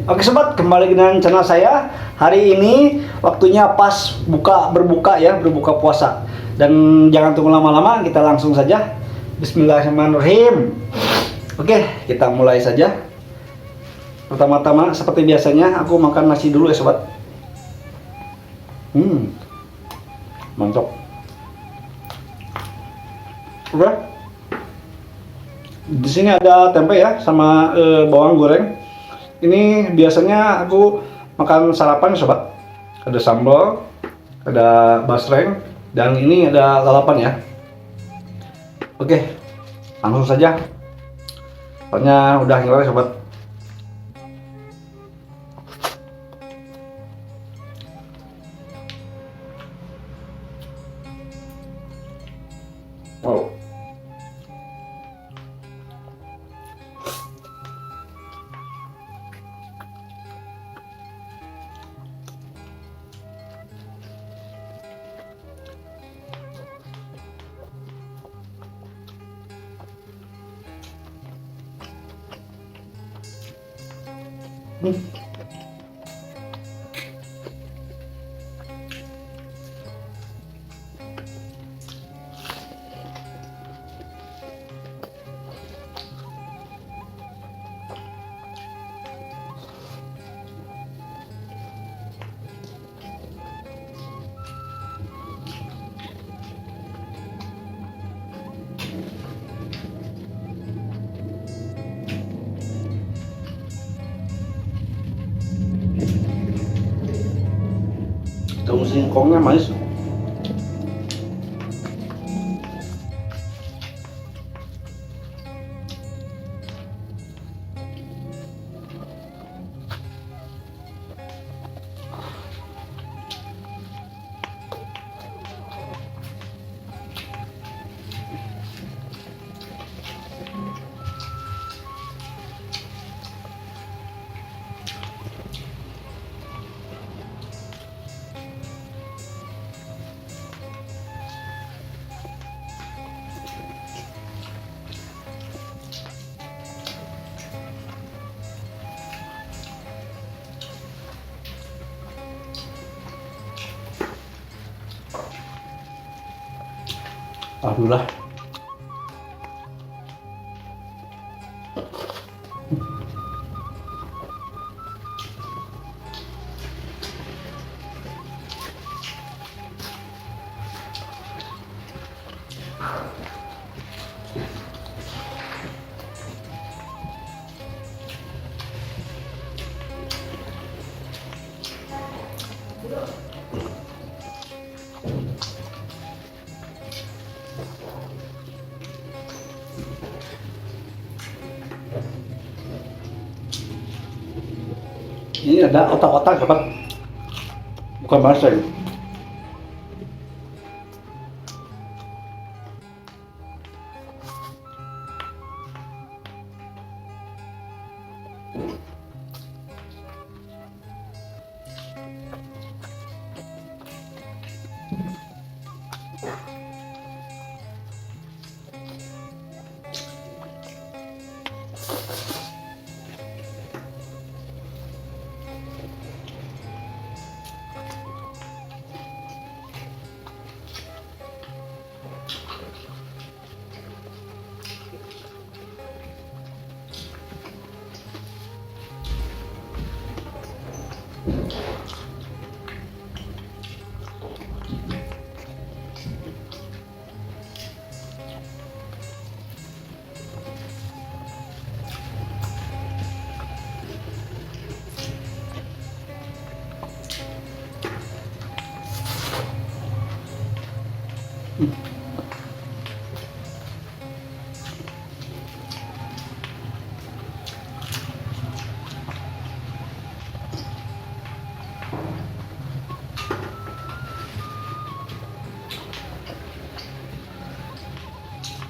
Oke sobat, kembali dengan channel saya. Hari ini waktunya pas berbuka ya, berbuka puasa. Dan jangan tunggu lama-lama, kita langsung saja. Bismillahirrahmanirrahim. Oke, kita mulai saja. Pertama-tama seperti biasanya aku makan nasi dulu ya sobat. Mantap. Oke. Di sini ada tempe ya sama bawang goreng. Ini biasanya aku makan sarapan sobat. Ada sambal, ada basreng, dan ini ada lalapan ya. Oke, langsung saja. Soalnya udah ngiler sobat. Wow. Daun singkongnya manis. Alhamdulillah. Ini ada otak-otak sobat, bukan basreng.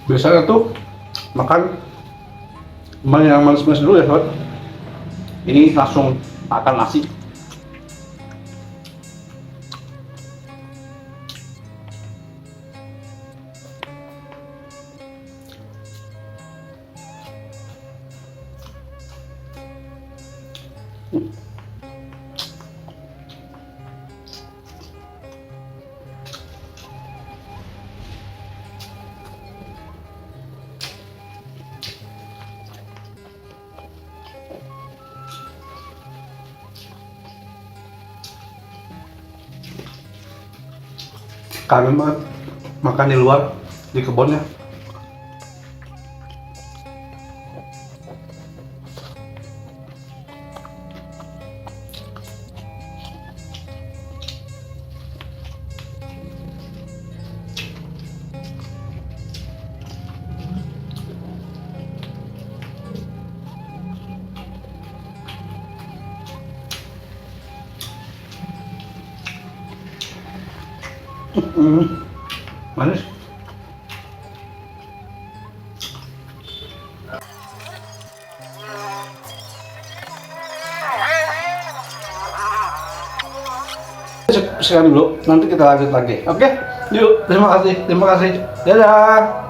Biasanya tuh makan yang manis-manis dulu ya sobat. Ini langsung makan nasi. Kangen banget makan di luar di kebunnya. Manis. Sekian dulu, nanti kita lanjut lagi. Oke, yuk, terima kasih, dadah.